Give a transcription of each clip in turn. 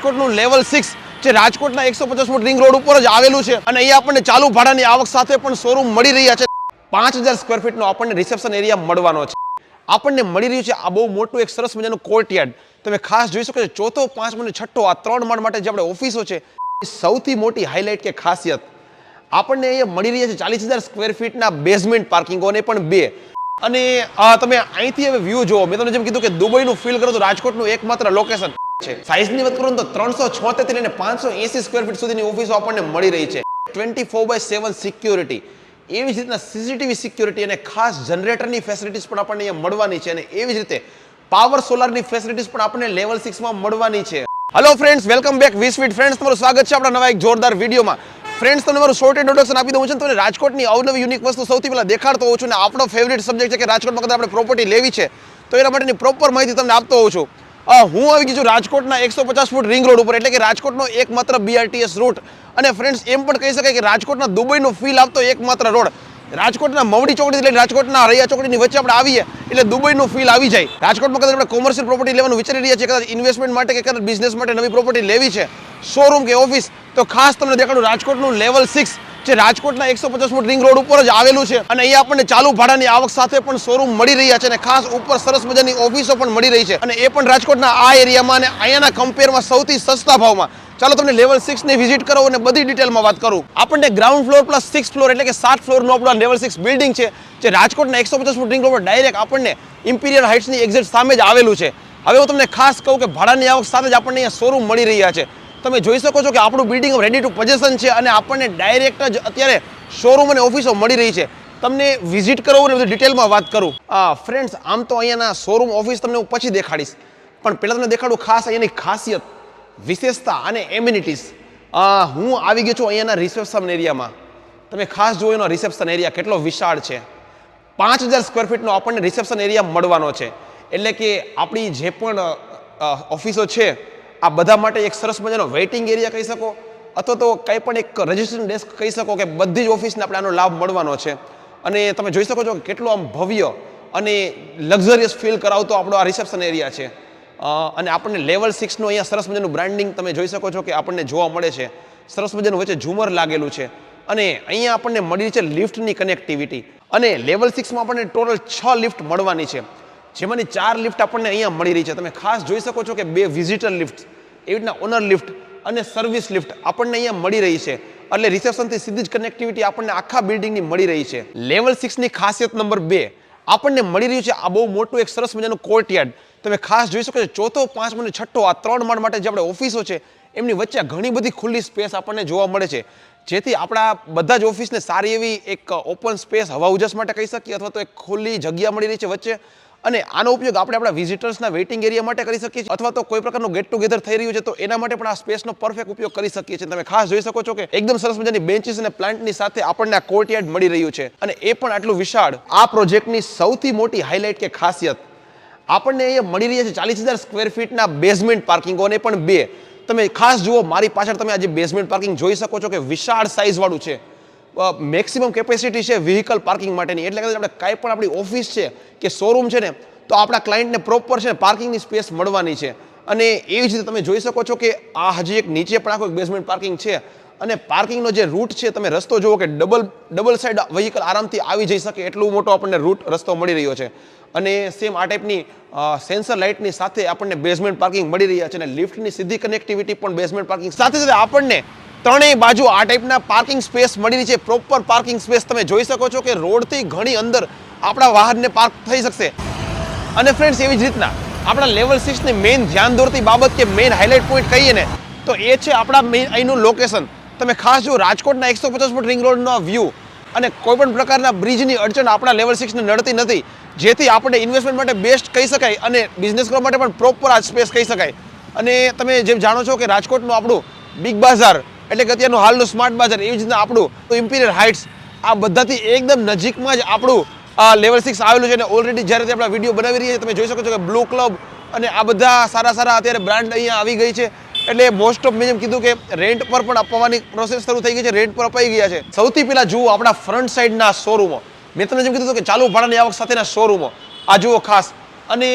રાજકોટનું level 6 જે રાજકોટના 150 foot ring road ઉપર જ આવેલું છે અને અહીંયા આપણને ચાલુ ભાડાની આવક સાથે પણ શોરૂમ મળી રહ્યા છે. 5000 સ્ક્વેર ફીટનો આપણને રિસેપ્શન એરિયા મળવાનો છે. આપણને મળી રહ્યું છે આ બહુ મોટું એક સરસ મજાનું કોર્ટયાર્ડ. તમે ખાસ જોઈ શકો છો ચોથો, પાંચમો અને છઠ્ઠો આ 3 માળ માટે જે આપણે ઓફિસો છે સૌથી મોટી હાઇલાઇટ કે ખાસિયત આપણને અહીંયા મળી રહી છે 40000 સ્ક્વેર ફીટના બેઝમેન્ટ પાર્કિંગોને પણ 2. અને તમે અહીંથી હવે વ્યૂ જુઓ. મેં તમને જેમ કીધું કે દુબઈનું ફીલ કરો તો રાજકોટનું એકમાત્ર લોકેશન છે. સાઇઝની વાત કરું તો 376 થી લઈને 580 સ્ક્વેર ફીટ સુધીની ઓફિસો આપણને મળી રહી છે. 24/7 સિક્યોરિટી, એવી જ રીતના સીસીટીવી સિક્યોરિટી અને ખાસ જનરેટરની ફેસિલિટીઝ પણ આપણને અહીંયા મળવાની છે. અને એવી જ રીતે પાવર સોલારની ફેસિલિટીઝ પણ આપણને લેવલ 6 માં મળવાની છે. હેલો ફ્રેન્ડ્સ, વેલકમ બેક વિસફીટ ફ્રેન્ડ્સ. તમારું સ્વાગત છે આપણા નવા એક જોરદાર વિડીયોમાં. ફ્રેન્ડ્સ, તમને મારું શોર્ટ ઇન્ટ્રોડક્શન આપી દઉં છું. તમને રાજકોટની અવનવી યુનિક વસ્તુ સૌથી પહેલા દેખાડતો હોઉં છું. અને આપણો ફેવરિટ સબ્જેક્ટ છે કે રાજકોટમાં કદાચ આપણે પ્રોપર્ટી લેવી છે તો એના માટેની પ્રોપર માહિતી તમને આપતો હોઉં છું. હું આવી ગઈ છું રાજકોટના 150 ફૂટ રિંગ રોડ ઉપર, એટલે કે રાજકોટનો એકમાત્ર BRTS રૂટ. અને ફ્રેન્ડ્સ, એમ પણ કહી શકાય કે રાજકોટના દુબઈનો ફીલ આપતો એકમાત્ર રોડ. રાજકોટના મવડી ચોકડી લઈને રાજકોટના હરૈયા ચોકડીની વચ્ચે આપણે આવીએ એટલે દુબઈનું ફીલ આવી જાય. રાજકોટમાં કદાચ આપણે કોમર્શિયલ પ્રોપર્ટી લેવાનું વિચારી રહ્યા છીએ, કદાચ ઇન્વેસ્ટમેન્ટ માટે કે કદાચ બિઝનેસ માટે નવી પ્રોપર્ટી લેવી છે, શોરૂમ કે ઓફિસ, તો ખાસ તમને દેખાડું રાજકોટનું લેવલ 6 જે રાજકોટના 150 ફૂટ રિંગ રોડ ઉપર જ આવેલું છે. અને અહીંયા આપણને ચાલુ ભાડાની આવક સાથે પણ શોરૂમ મળી રહ્યા છે અને ખાસ ઉપર સરસ મજાની ઓફિસો પણ મળી રહી છે. અને એ પણ રાજકોટના આ એરિયામાં અને અહીંયાના કમ્પેરમાં સૌથી સસ્તા ભાવમાં. ચાલો તમને લેવલ 6 ની વિઝિટ કરો અને બધી ડિટેલમાં વાત કરું. આપણને ગ્રાઉન્ડ ફ્લોર પ્લસ 6 ફ્લોર એટલે કે 7 ફ્લોરનું આપણું લેવલ 6 બિલ્ડિંગ છે જે રાજકોટના 150 ફૂટ રિંગ રોડ પર ડાયરેક્ટ આપણને ઇમ્પિરિયલ હાઇટ્સની એક્ઝેક્ટ સામે જ આવેલું છે. હવે હું તમને ખાસ કહું કે ભાડાની આવક સાથે જ આપણને અહીંયા શોરૂમ મળી રહ્યા છે. તમે જોઈ શકો છો કે આપણું બિલ્ડિંગ રેડી ટુ પોઝેશન છે અને આપણને ડાયરેક્ટ જ અત્યારે શોરૂમ અને ઓફિસો મળી રહી છે. તમને વિઝિટ કરવું અને બધી ડિટેલમાં વાત કરું. ફ્રેન્ડ્સ, આમ તો અહીંયાના શોરૂમ ઓફિસ તમને હું પછી દેખાડીશ, પણ પહેલાં તમને દેખાડું ખાસ અહીંયાની ખાસિયત, વિશેષતા અને એમ્યુનિટીઝ. હું આવી ગયો છું અહીંયાના રિસેપ્શન એરિયામાં. તમે ખાસ જુઓ એનો રિસેપ્શન એરિયા કેટલો વિશાળ છે. 5000 સ્ક્વેર ફીટનો આપણને રિસેપ્શન એરિયા મળવાનો છે. એટલે કે આપણી જે પણ ઓફિસો છે આ બધા માટે એક સરસ મજાનો વેઇટિંગ એરિયા કહી શકો, અથવા તો કંઈ પણ એક રજિસ્ટ્રેશન ડેસ્ક કહી શકો કે બધી જ ઓફિસને આપણે આનો લાભ મળવાનો છે. અને તમે જોઈ શકો છો કે કેટલો આમ ભવ્ય અને લક્ઝરિયસ ફીલ કરાવતો આપણો આ રિસેપ્શન એરિયા છે. અને આપણને લેવલ 6 નું અહીંયા સરસ મજાનું બ્રાન્ડિંગ તમે જોઈ શકો છો કે આપણને જોવા મળે છે. સરસ મજાનું વચ્ચે ઝુમર લાગેલું છે અને અહીંયા આપણને મળી છે લિફ્ટની કનેક્ટિવિટી. અને લેવલ 6 માં આપણને ટોટલ 6 લિફ્ટ મળવાની છે, જેમાંની 4 લિફ્ટ આપણને અહીંયા મળી રહી છે. તમે ખાસ જોઈ શકો છો કે 2 વિઝિટર લિફ્ટ, એવી રીતના ઓનર લિફ્ટ અને સર્વિસ લિફ્ટ આપણને અહીંયા મળી રહી છે. એટલે રિસેપ્શનથી સીધી જ કનેક્ટિવિટી આપણને આખા બિલ્ડિંગની મળી રહી છે. લેવલ 6 ની ખાસિયત નંબર 2 આપણને મળી રહ્યું છે આ બહુ મોટું એક સરસ મજાનું કોર્ટયાર્ડ. તમે ખાસ જોઈ શકો છો ચોથો, પાંચમો અને છઠ્ઠો આ 3 માળ માટે જે આપણે ઓફિસો છે એમની વચ્ચે ઘણી બધી ખુલ્લી સ્પેસ આપણને જોવા મળે છે, જેથી આપણા બધા જ ઓફિસને સારી એવી એક ઓપન સ્પેસ હવા ઉજાસ માટે કહી શકીએ, અથવા તો એક ખુલ્લી જગ્યા મળી રહી છે વચ્ચે. અને આનો ઉપયોગ આપણે આપણા વિઝિટર્સના વેઇટિંગ એરિયા માટે કરી શકીએ છીએ, અથવા તો કોઈ પ્રકારનું ગેટ ટુગેધર થઈ રહ્યું છે તો એના માટે પણ આ સ્પેસનો પરફેક્ટ ઉપયોગ કરી શકીએ છીએ. તમે ખાસ જોઈ શકો છો કે એકદમ સરસ મજાની બેન્ચીસ અને પ્લાન્ટની સાથે આપણને આ કોર્ટયાર્ડ મળી રહ્યું છે, અને એ પણ આટલું વિશાળ. આ પ્રોજેક્ટની સૌથી મોટી હાઇલાઇટ કે ખાસિયત આપણને અહીંયા મળી રહી છે 40000 સ્ક્વેર ફીટના બેઝમેન્ટ પાર્કિંગોને પણ 2. તમે ખાસ જુઓ, મારી પાછળ તમે આજે બેઝમેન્ટ પાર્કિંગ જોઈ શકો છો કે વિશાળ સાઇઝવાળું છે. મેક્સિમમ કેપેસિટી છે વ્હીકલ પાર્કિંગ માટેની. એટલે કદાચ આપણે કાંઈ પણ આપણી ઓફિસ છે કે શોરૂમ છે ને તો આપણા ક્લાયન્ટને પ્રોપર છે પાર્કિંગની સ્પેસ મળવાની છે. અને એવી જ રીતે તમે જોઈ શકો છો કે આ હજી એક નીચે પણ આખો બેઝમેન્ટ પાર્કિંગ છે. અને પાર્કિંગનો જે રૂટ છે તમે રસ્તો જુઓ કે ડબલ સાઇડ વ્હીકલ આરામથી આવી જઈ શકે એટલું મોટો આપણને રૂટ રસ્તો મળી રહ્યો છે. અને સેમ આ ટાઈપની સેન્સર લાઇટની સાથે આપણને બેઝમેન્ટ પાર્કિંગ મળી રહ્યા છે. અને લિફ્ટની સીધી કનેક્ટિવિટી પણ બેઝમેન્ટ પાર્કિંગ સાથે સાથે આપણને ત્રણેય બાજુ આ ટાઈપના પાર્કિંગ સ્પેસ મળી રહી છે, પ્રોપર પાર્કિંગ સ્પેસ. તમે જોઈ શકો છો કે રોડથી ઘણી અંદર આપણા વાહનને પાર્ક થઈ શકશે. અને ફ્રેન્ડ્સ, એવી જ રીતના આપણા લેવલ 6 ની મેઇન ધ્યાન દોરતી બાબત કે મેઇન હાઇલાઇટ પોઈન્ટ કહીએ ને તો એ છે આપણા મેઇન અહીંનું લોકેશન. તમે ખાસ જો રાજકોટના 150 ફૂટ રિંગ રોડનો વ્યૂ, અને કોઈ પણ પ્રકારના બ્રિજની અડચણ આપણા લેવલ 6 ને નડતી નથી, જેથી આપણે ઇન્વેસ્ટમેન્ટ માટે બેસ્ટ કહી શકાય અને બિઝનેસ કરવા માટે પણ પ્રોપર આ સ્પેસ કહી શકાય. અને તમે જેમ જાણો છો કે રાજકોટનું આપણું બિગ બાઝાર એટલે કે અત્યારનું હાલનું સ્માર્ટ બજાર, એવી જ રીતના આપણું ઇમ્પિરિયલ હાઇટ્સ, આ બધાથી એકદમ નજીકમાં જ આપણું લેવલ 6 આવેલું છે. અને ઓલરેડી જ્યારે આપણા વિડીયો બનાવી રહ્યા છે તમે જોઈ શકો છો કે બ્લુ ક્લબ અને આ બધા સારા અત્યારે બ્રાન્ડ અહીંયા આવી ગઈ છે. એટલે મોસ્ટ ઓફ મેં જેમ કીધું કે રેન્ટ પર પણ આપવાની પ્રોસેસ શરૂ થઈ ગઈ છે, રેન્ટ પર અપાઈ ગયા છે. સૌથી પહેલા જુઓ આપણા ફ્રન્ટ સાઈડના શોરૂમો. મેં તમને જેમ કીધું કે ચાલુ ભાડાની આવક સાથેના શોરૂમો આ જુઓ ખાસ. અને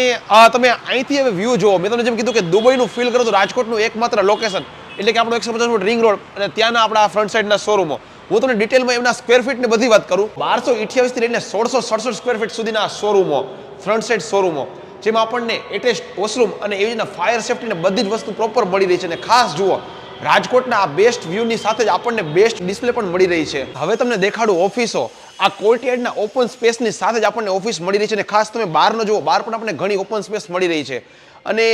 તમે અહીંથી હવે વ્યૂ જુઓ. મેં તમને જેમ કીધું કે દુબઈનું ફીલ કરો તો રાજકોટનું એકમાત્ર લોકેશન એટલે કે આપણો 150 ફૂટ રિંગ રોડ અને ત્યાંના આપણા ફ્રન્ટ સાઈડના શોરૂમો. હું તમને ડિટેલમાં એમના સ્ક્વેર ફીટની બધી વાત કરું. 1228 થી લઈને 1667 સ્ક્વેર ફીટ સુધીના શોરૂમો, ફ્રન્ટ સાઈડ શોરૂમો, જેમાં આપણને એટેચ વોશરૂમ અને એવી રીતના ફાયર સેફ્ટીને બધી જ વસ્તુ પ્રોપર મળી રહી છે. અને ખાસ જુઓ, રાજકોટના આ બેસ્ટ વ્યૂની સાથે જ આપણને બેસ્ટ ડિસ્પ્લે પણ મળી રહી છે. હવે તમને દેખાડું ઓફિસો. આ કોર્ટયાર્ડના ઓપન સ્પેસની સાથે જ આપણને ઓફિસ મળી રહી છે. અને ખાસ તમે બહારનો જુઓ, બહાર પણ આપણને ઘણી ઓપન સ્પેસ મળી રહી છે. અને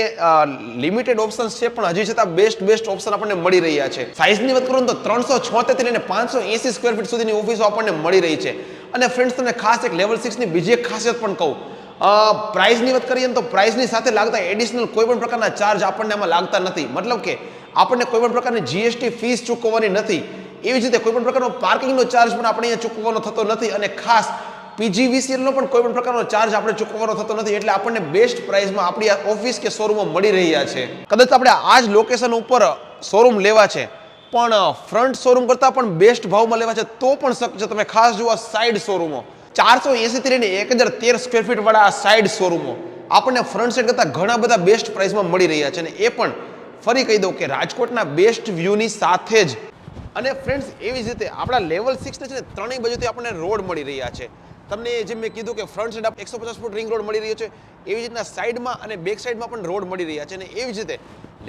લિમિટેડ ઓપ્શન્સ છે પણ હજી છતાં બેસ્ટ ઓપ્શન આપણને મળી રહ્યા છે. સાઇઝની વાત કરું તો 376 થી લઈને 580 સ્ક્વેર ફીટ સુધીની ઓફિસો આપણને મળી રહી છે. અને ફ્રેન્ડ્સ, તમને ખાસ એક લેવલ 6 ની બીજી એક ખાસિયત પણ કહું. પ્રાઇસની વાત કરીએ તો પ્રાઇસની સાથે લાગતા એડિશનલ કોઈ પણ પ્રકારના ચાર્જ આપણને આમાં લાગતા નથી. મતલબ કે આપણને કોઈ પણ પ્રકારની જીએસટી ફીસ ચૂકવવાની નથી. એવી જ રીતે કોઈ પણ પ્રકારનો પાર્કિંગનો ચાર્જ પણ આપણે અહીંયા ચૂકવવાનો થતો નથી. અને ખાસ પીજીવીસીએલનો પણ કોઈ પણ પ્રકારનો ચાર્જ આપણે ચૂકવવાનો થતો નથી. એટલે આપણને બેસ્ટ પ્રાઇસમાં આપણી આ ઓફિસ કે શોરૂમો મળી રહ્યા છે. કદાચ આપણે આ જ લોકેશન ઉપર શોરૂમ લેવા છે પણ ફ્રન્ટ શોરૂમ કરતાં પણ બેસ્ટ ભાવમાં લેવા છે તો પણ શક્ય. તમે ખાસ જુઓ સાઇડ શોરૂમો, 480 થી લઈને 1013 સ્ક્વેર ફીટ વાળા આ સાઇડ શોરૂમો આપણને ફ્રન્ટ સાઈડ કરતાં ઘણા બધા બેસ્ટ પ્રાઇસમાં મળી રહ્યા છે. અને એ પણ ફરી કહી દઉં કે રાજકોટના બેસ્ટ વ્યૂની સાથે જ. અને ફ્રેન્ડ્સ, એવી જ રીતે આપણા લેવલ 6 ને છે ને ત્રણેય બાજુથી આપણને રોડ મળી રહ્યા છે. તમને જેમ મેં કીધું કે front side 150 foot ring road મળી રહ્યો છે, એવી જ રીતના સાઈડમાં અને બેક સાઈડમાં પણ રોડ મળી રહ્યા છે. અને એવી જ રીતે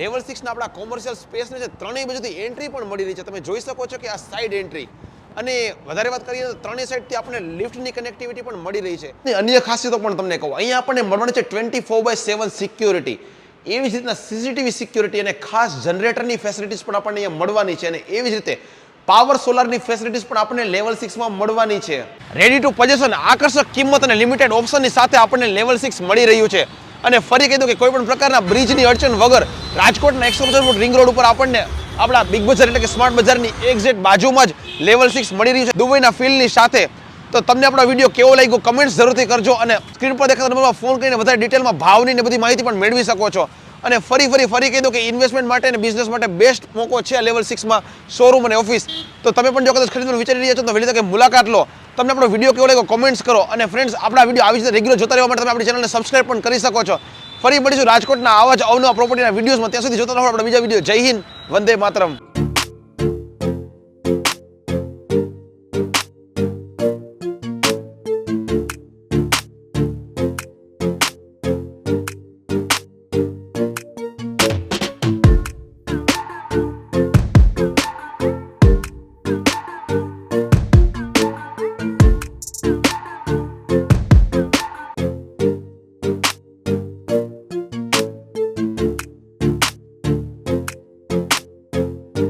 લેવલ 6 ના આપણા કોમર્શિયલ સ્પેસને છે ત્રણેય બાજુથી એન્ટ્રી પણ મળી રહી છે. તમે જોઈ શકો છો કે આ સાઈડ એન્ટ્રી. અને વધારે વાત કરીએ તો ત્રણેય સાઈડથી આપણને લિફ્ટની કનેક્ટિવિટી પણ મળી રહી છે. અન્ય ખાસિયતો પણ તમને કહું, અહીંયા આપણને મળવાની છે 24/7 સિક્યોરિટી. એવી જ રીતના સીસીટીવી સિક્યોરિટી અને ખાસ જનરેટરની ફેસિલિટીઝ પણ આપણને અહીંયા મળવાની છે. અને એવી જ રીતે પાવર સોલારની ફેસિલિટીઝ પણ આપણને લેવલ 6 માં મળવાની છે. રેડી ટુ પોઝેશન, આકર્ષક કિંમત અને લિમિટેડ ઓપ્શનની સાથે આપણને લેવલ 6 મળી રહ્યું છે. અને ફરી કહી દઉં કે કોઈ પણ પ્રકારના બ્રિજની અડચણ વગર રાજકોટના 150 ફૂટ રિંગ રોડ ઉપર આપણને આપણા બિગ બજાર એટલે કે સ્માર્ટ બજારની એક્ઝેક્ટ બાજુમાં જ લેવલ 6 મળી રહ્યું છે દુબઈના ફીલની સાથે. તો તમને આપણો વિડીયો કેવો લાગ્યો કમેન્ટ્સ જરૂરથી કરજો. અને સ્ક્રીન પર દેખાતા નંબરમાં ફોન કરીને વધારે ડિટેલમાં ભાવની ને બધી માહિતી પણ મેળવી શકો છો. અને ફરી કહી દઉં કે ઇન્વેસ્ટમેન્ટ માટે અને બિઝનેસ માટે બેસ્ટ મોકો છે લેવલ 6 માં શોરૂમ અને ઓફિસ. તો તમે પણ જો કદાચ ખરીદવાનું વિચારી રહ્યા છો તો વહેલી તકે મુલાકાત લો. તમને આપણો વિડીયો કેવો લાગ્યો કમેન્ટ્સ કરો. અને ફ્રેન્ડ્સ, આપણા વિડીયો આવી રીતે રેગ્યુલર જોતા રહેવા માટે તમે આપણી ચેનલને સબસ્ક્રાઇબ પણ કરી શકો છો. ફરી મળીશું રાજકોટના આવા જ અવનવા પ્રોપર્ટીના વિડીયોઝમાં. ત્યાં સુધી જોતા રહો આપણા બીજા વિડીયો. જય હિન્દ, વંદે માતરમ.